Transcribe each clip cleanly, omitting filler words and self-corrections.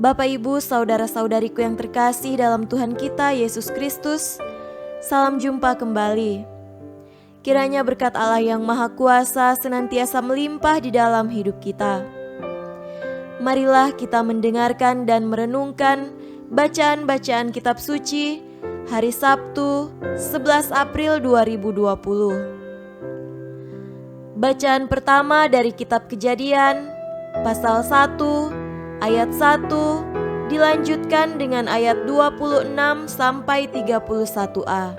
Bapak, Ibu, saudara-saudariku yang terkasih dalam Tuhan kita Yesus Kristus, salam jumpa kembali. Kiranya berkat Allah yang Maha Kuasa senantiasa melimpah di dalam hidup kita. Marilah kita mendengarkan dan merenungkan bacaan-bacaan kitab suci hari Sabtu 11 April 2020. Bacaan pertama dari kitab Kejadian pasal 1 ayat 1 dilanjutkan dengan ayat 26 sampai 31a.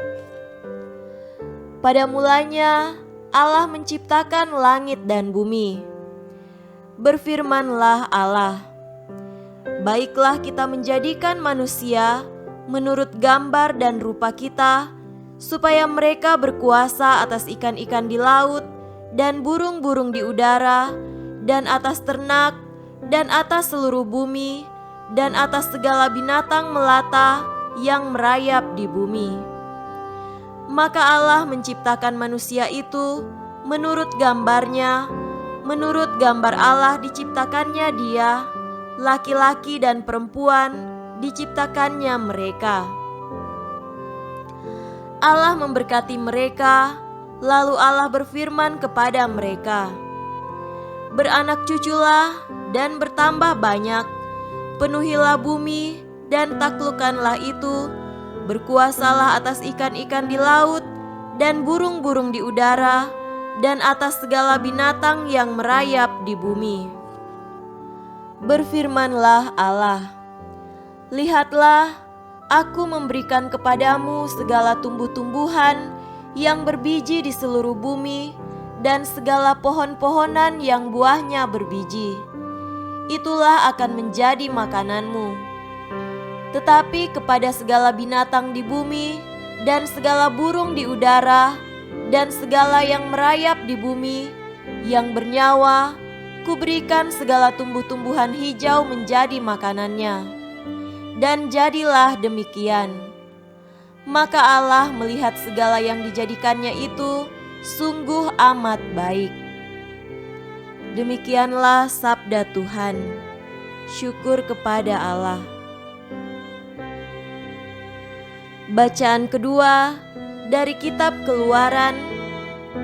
Pada mulanya Allah menciptakan langit dan bumi. Berfirmanlah Allah, "Baiklah kita menjadikan manusia menurut gambar dan rupa kita, supaya mereka berkuasa atas ikan-ikan di laut dan burung-burung di udara, dan atas ternak, dan atas seluruh bumi, dan atas segala binatang melata yang merayap di bumi." Maka Allah menciptakan manusia itu menurut gambarnya, menurut gambar Allah diciptakannya dia, laki-laki dan perempuan diciptakannya mereka. Allah memberkati mereka, lalu Allah berfirman kepada mereka, "Beranak cuculah dan bertambah banyak, penuhilah bumi dan taklukkanlah itu, berkuasalah atas ikan-ikan di laut dan burung-burung di udara, dan atas segala binatang yang merayap di bumi." Berfirmanlah Allah, "Lihatlah, aku memberikan kepadamu segala tumbuh-tumbuhan yang berbiji di seluruh bumi, dan segala pohon-pohonan yang buahnya berbiji. Itulah akan menjadi makananmu. Tetapi kepada segala binatang di bumi, dan segala burung di udara, dan segala yang merayap di bumi, yang bernyawa, kuberikan segala tumbuh-tumbuhan hijau menjadi makanannya." Dan jadilah demikian. Maka Allah melihat segala yang dijadikannya itu sungguh amat baik. Demikianlah sabda Tuhan. Syukur kepada Allah. Bacaan kedua dari kitab Keluaran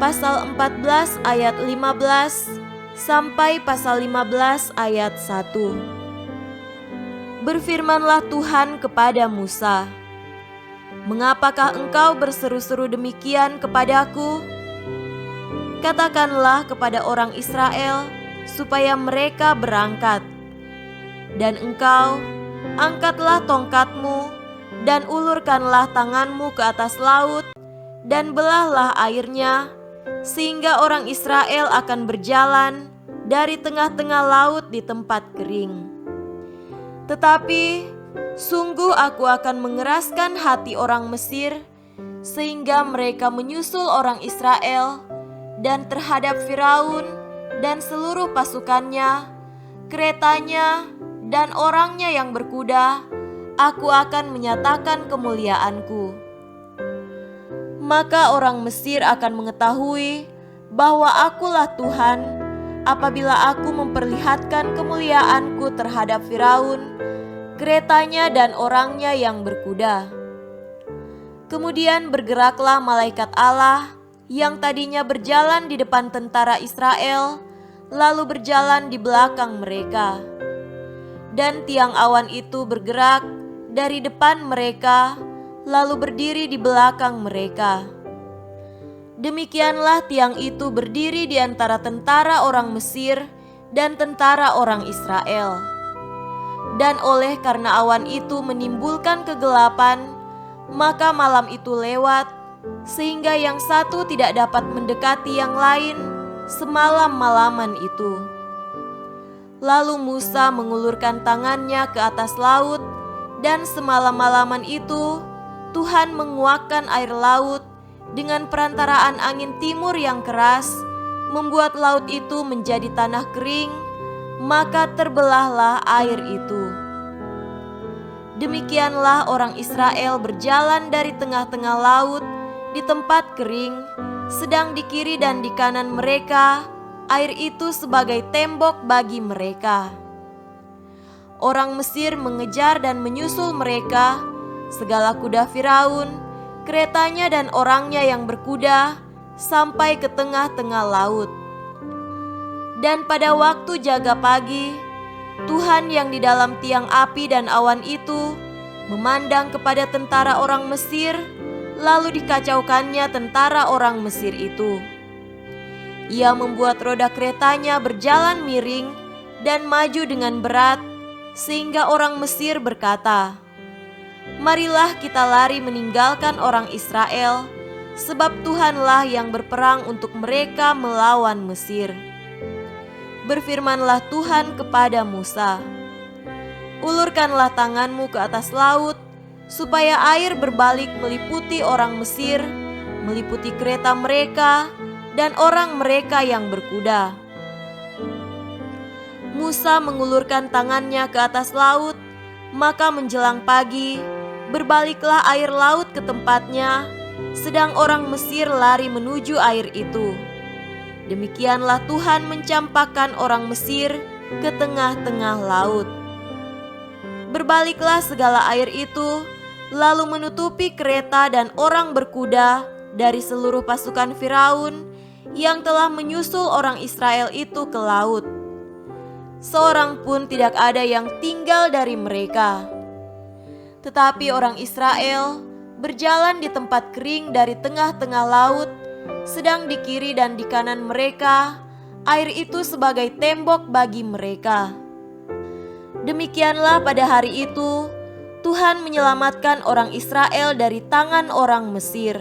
pasal 14 ayat 15 sampai pasal 15 ayat 1. Berfirmanlah Tuhan kepada Musa, "Mengapakah engkau berseru-seru demikian kepadaku? Katakanlah kepada orang Israel supaya mereka berangkat. Dan engkau angkatlah tongkatmu dan ulurkanlah tanganmu ke atas laut, dan belahlah airnya, sehingga orang Israel akan berjalan dari tengah-tengah laut di tempat kering. Tetapi sungguh aku akan mengeraskan hati orang Mesir, sehingga mereka menyusul orang Israel, dan terhadap Firaun dan seluruh pasukannya, keretanya, dan orangnya yang berkuda, aku akan menyatakan kemuliaanku. Maka orang Mesir akan mengetahui bahwa akulah Tuhan, apabila aku memperlihatkan kemuliaanku terhadap Firaun, keretanya dan orangnya yang berkuda." Kemudian bergeraklah malaikat Allah yang tadinya berjalan di depan tentara Israel, lalu berjalan di belakang mereka. Dan tiang awan itu bergerak dari depan mereka, lalu berdiri di belakang mereka. Demikianlah tiang itu berdiri di antara tentara orang Mesir dan tentara orang Israel. Dan oleh karena awan itu menimbulkan kegelapan, maka malam itu lewat, sehingga yang satu tidak dapat mendekati yang lain semalam-malaman itu. Lalu Musa mengulurkan tangannya ke atas laut, dan semalam-malaman itu Tuhan menguakkan air laut dengan perantaraan angin timur yang keras, membuat laut itu menjadi tanah kering, maka terbelahlah air itu. Demikianlah orang Israel berjalan dari tengah-tengah laut di tempat kering, sedang di kiri dan di kanan mereka air itu sebagai tembok bagi mereka. orang Mesir mengejar dan menyusul mereka, segala kuda Firaun, keretanya dan orangnya yang berkuda, sampai ke tengah-tengah laut. Dan pada waktu jaga pagi, Tuhan yang di dalam tiang api dan awan itu memandang kepada tentara orang Mesir, lalu dikacaukannya tentara orang Mesir itu. Ia membuat roda keretanya berjalan miring dan maju dengan berat, sehingga orang Mesir berkata, "Marilah kita lari meninggalkan orang Israel, sebab Tuhanlah yang berperang untuk mereka melawan Mesir." Berfirmanlah Tuhan kepada Musa, "Ulurkanlah tanganmu ke atas laut, supaya air berbalik meliputi orang Mesir, meliputi kereta mereka, dan orang mereka yang berkuda." Musa mengulurkan tangannya ke atas laut, maka menjelang pagi, berbaliklah air laut ke tempatnya, sedang orang Mesir lari menuju air itu. Demikianlah Tuhan mencampakkan orang Mesir ke tengah-tengah laut. Berbaliklah segala air itu, lalu menutupi kereta dan orang berkuda dari seluruh pasukan Firaun yang telah menyusul orang Israel itu ke laut. Seorang pun tidak ada yang tinggal dari mereka. Tetapi orang Israel berjalan di tempat kering dari tengah-tengah laut, sedang di kiri dan di kanan mereka air itu sebagai tembok bagi mereka. Demikianlah pada hari itu Tuhan menyelamatkan orang Israel dari tangan orang Mesir.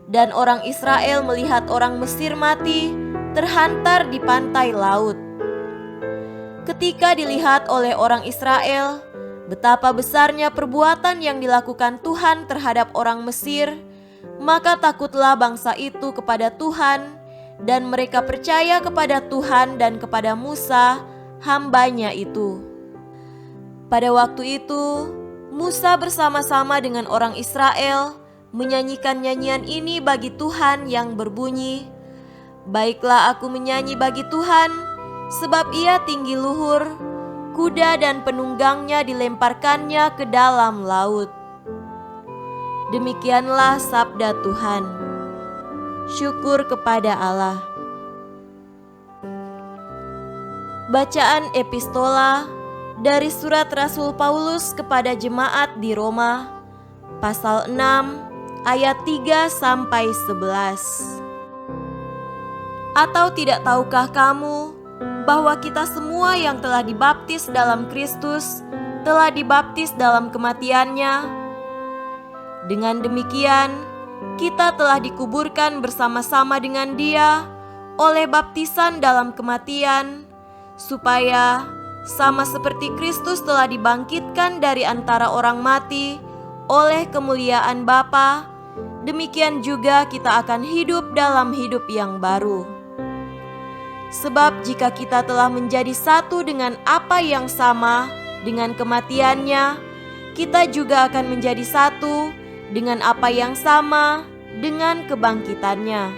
Dan orang Israel melihat orang Mesir mati terhantar di pantai laut. Ketika dilihat oleh orang Israel betapa besarnya perbuatan yang dilakukan Tuhan terhadap orang Mesir, maka takutlah bangsa itu kepada Tuhan, dan mereka percaya kepada Tuhan dan kepada Musa, hambanya itu. Pada waktu itu, Musa bersama-sama dengan orang Israel menyanyikan nyanyian ini bagi Tuhan yang berbunyi, "Baiklah aku menyanyi bagi Tuhan, sebab ia tinggi luhur, kuda dan penunggangnya dilemparkannya ke dalam laut." Demikianlah sabda Tuhan. Syukur kepada Allah. Bacaan epistola dari surat Rasul Paulus kepada jemaat di Roma, pasal 6 ayat 3-11. Atau tidak tahukah kamu bahwa kita semua yang telah dibaptis dalam Kristus telah dibaptis dalam kematian-Nya? Dengan demikian, kita telah dikuburkan bersama-sama dengan Dia oleh baptisan dalam kematian, supaya sama seperti Kristus telah dibangkitkan dari antara orang mati oleh kemuliaan Bapa, demikian juga kita akan hidup dalam hidup yang baru. Sebab jika kita telah menjadi satu dengan apa yang sama dengan kematian-Nya, kita juga akan menjadi satu dengan apa yang sama dengan kebangkitan-Nya.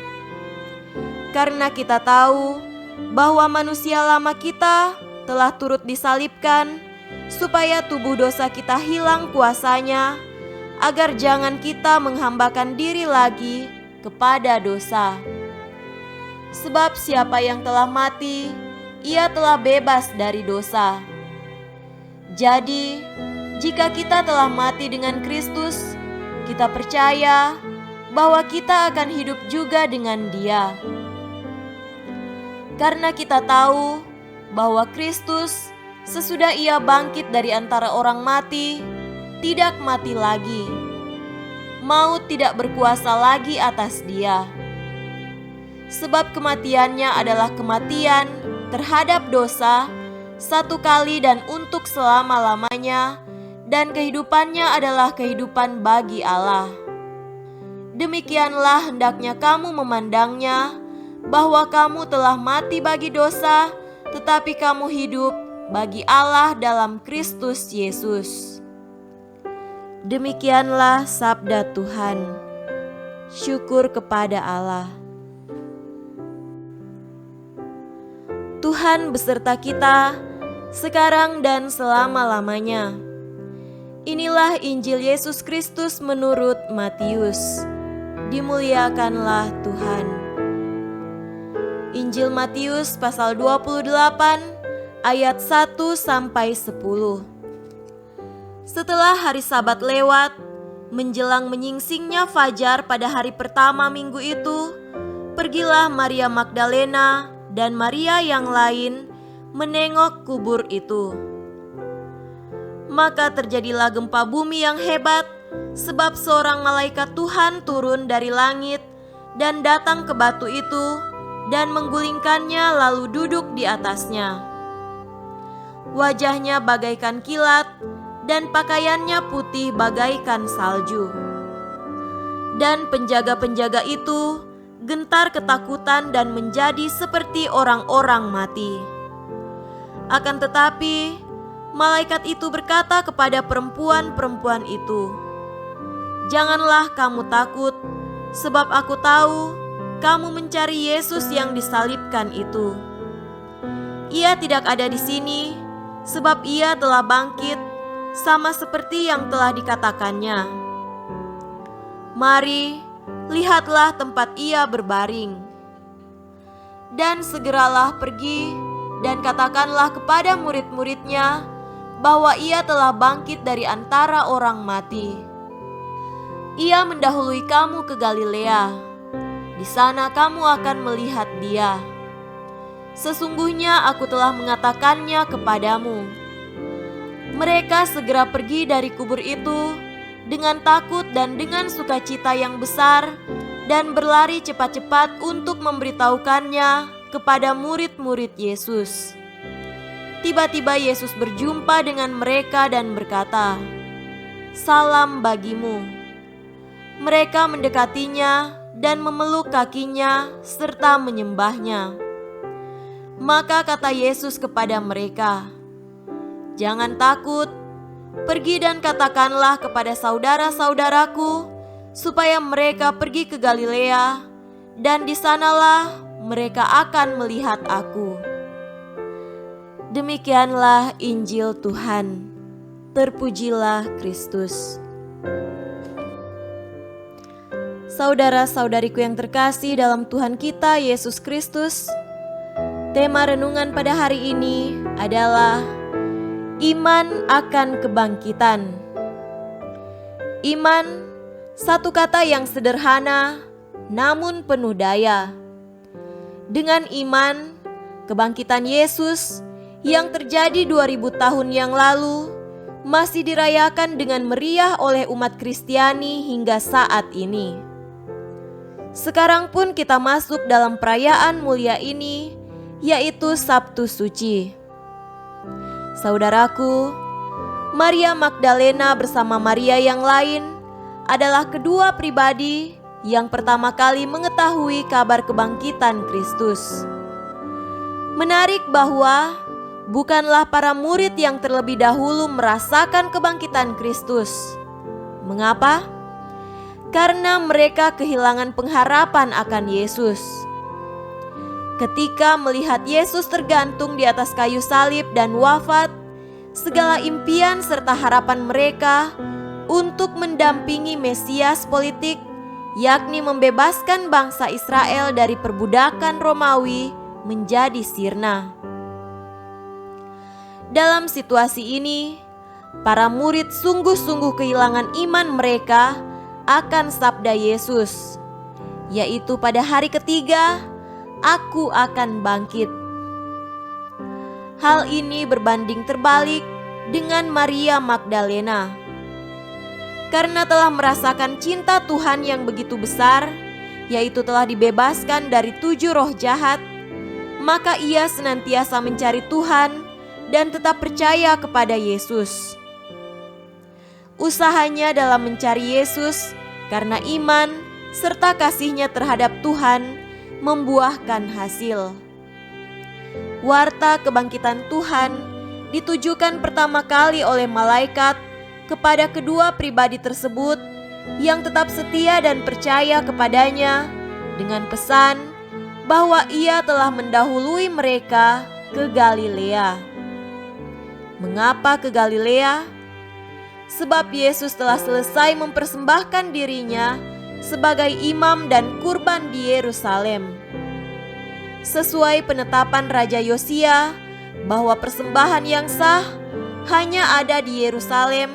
Karena kita tahu bahwa manusia lama kita telah turut disalibkan, supaya tubuh dosa kita hilang kuasanya, agar jangan kita menghambakan diri lagi kepada dosa. Sebab siapa yang telah mati, ia telah bebas dari dosa. Jadi, jika kita telah mati dengan Kristus, kita percaya bahwa kita akan hidup juga dengan Dia. Karena kita tahu bahwa Kristus sesudah Ia bangkit dari antara orang mati, tidak mati lagi. Maut tidak berkuasa lagi atas Dia. Sebab kematiannya adalah kematian terhadap dosa, satu kali dan untuk selama-lamanya, dan kehidupannya adalah kehidupan bagi Allah. Demikianlah hendaknya kamu memandangnya, bahwa kamu telah mati bagi dosa, tetapi kamu hidup bagi Allah dalam Kristus Yesus. Demikianlah sabda Tuhan. Syukur kepada Allah. Tuhan beserta kita sekarang dan selama-lamanya. Inilah Injil Yesus Kristus menurut Matius. Dimuliakanlah Tuhan. Injil Matius pasal 28 ayat 1 sampai 10. Setelah hari Sabat lewat, menjelang menyingsingnya fajar pada hari pertama minggu itu, pergilah Maria Magdalena dan Maria yang lain menengok kubur itu. Maka terjadilah gempa bumi yang hebat, sebab seorang malaikat Tuhan turun dari langit dan datang ke batu itu dan menggulingkannya lalu duduk di atasnya. Wajahnya bagaikan kilat dan pakaiannya putih bagaikan salju. Dan penjaga-penjaga itu gentar ketakutan dan menjadi seperti orang-orang mati. Akan tetapi malaikat itu berkata kepada perempuan-perempuan itu, "Janganlah kamu takut, sebab aku tahu kamu mencari Yesus yang disalibkan itu. Ia tidak ada di sini, sebab ia telah bangkit, sama seperti yang telah dikatakannya. Mari, lihatlah tempat ia berbaring. Dan segeralah pergi dan katakanlah kepada murid-muridnya bahwa ia telah bangkit dari antara orang mati. Ia mendahului kamu ke Galilea. Di sana kamu akan melihat dia. Sesungguhnya aku telah mengatakannya kepadamu." Mereka segera pergi dari kubur itu dengan takut dan dengan sukacita yang besar dan berlari cepat-cepat untuk memberitahukannya kepada murid-murid Yesus. Tiba-tiba Yesus berjumpa dengan mereka dan berkata, "Salam bagimu." Mereka mendekatinya dan memeluk kakinya serta menyembahnya. Maka kata Yesus kepada mereka, "Jangan takut, pergi dan katakanlah kepada saudara-saudaraku supaya mereka pergi ke Galilea, dan di sanalah mereka akan melihat aku." Demikianlah Injil Tuhan. Terpujilah Kristus. Saudara-saudariku yang terkasih dalam Tuhan kita Yesus Kristus, tema renungan pada hari ini adalah iman akan kebangkitan. Iman, satu kata yang sederhana namun penuh daya. Dengan iman, kebangkitan Yesus yang terjadi 2000 tahun yang lalu masih dirayakan dengan meriah oleh umat Kristiani hingga saat ini. Sekarang pun kita masuk dalam perayaan mulia ini, yaitu Sabtu Suci. Saudaraku, Maria Magdalena bersama Maria yang lain adalah kedua pribadi yang pertama kali mengetahui kabar kebangkitan Kristus. Menarik bahwa bukanlah para murid yang terlebih dahulu merasakan kebangkitan Kristus. Mengapa? Karena mereka kehilangan pengharapan akan Yesus. Ketika melihat Yesus tergantung di atas kayu salib dan wafat, segala impian serta harapan mereka untuk mendampingi Mesias politik, yakni membebaskan bangsa Israel dari perbudakan Romawi, menjadi sirna. Dalam situasi ini, para murid sungguh-sungguh kehilangan iman mereka akan sabda Yesus, yaitu pada hari ketiga, "Aku akan bangkit." Hal ini berbanding terbalik dengan Maria Magdalena. Karena telah merasakan cinta Tuhan yang begitu besar, yaitu telah dibebaskan dari 7 roh jahat, maka ia senantiasa mencari Tuhan dan tetap percaya kepada Yesus. Usahanya dalam mencari Yesus karena iman serta kasihnya terhadap Tuhan membuahkan hasil. Warta kebangkitan Tuhan ditujukan pertama kali oleh malaikat kepada kedua pribadi tersebut yang tetap setia dan percaya kepadanya dengan pesan bahwa ia telah mendahului mereka ke Galilea. Mengapa ke Galilea? Sebab Yesus telah selesai mempersembahkan dirinya sebagai imam dan kurban di Yerusalem. Sesuai penetapan Raja Yosia bahwa persembahan yang sah hanya ada di Yerusalem,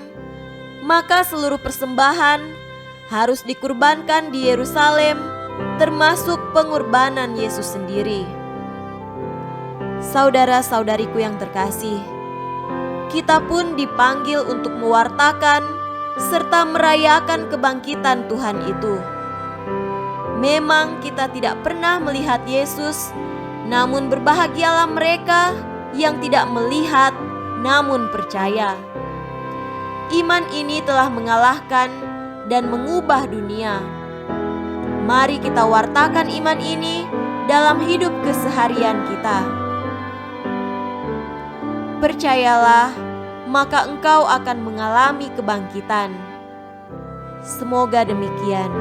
maka seluruh persembahan harus dikurbankan di Yerusalem, termasuk pengorbanan Yesus sendiri. Saudara-saudariku yang terkasih, kita pun dipanggil untuk mewartakan serta merayakan kebangkitan Tuhan itu. Memang kita tidak pernah melihat Yesus, namun berbahagialah mereka yang tidak melihat namun percaya. Iman ini telah mengalahkan dan mengubah dunia. Mari kita wartakan iman ini dalam hidup keseharian kita. Percayalah, maka engkau akan mengalami kebangkitan. Semoga demikian.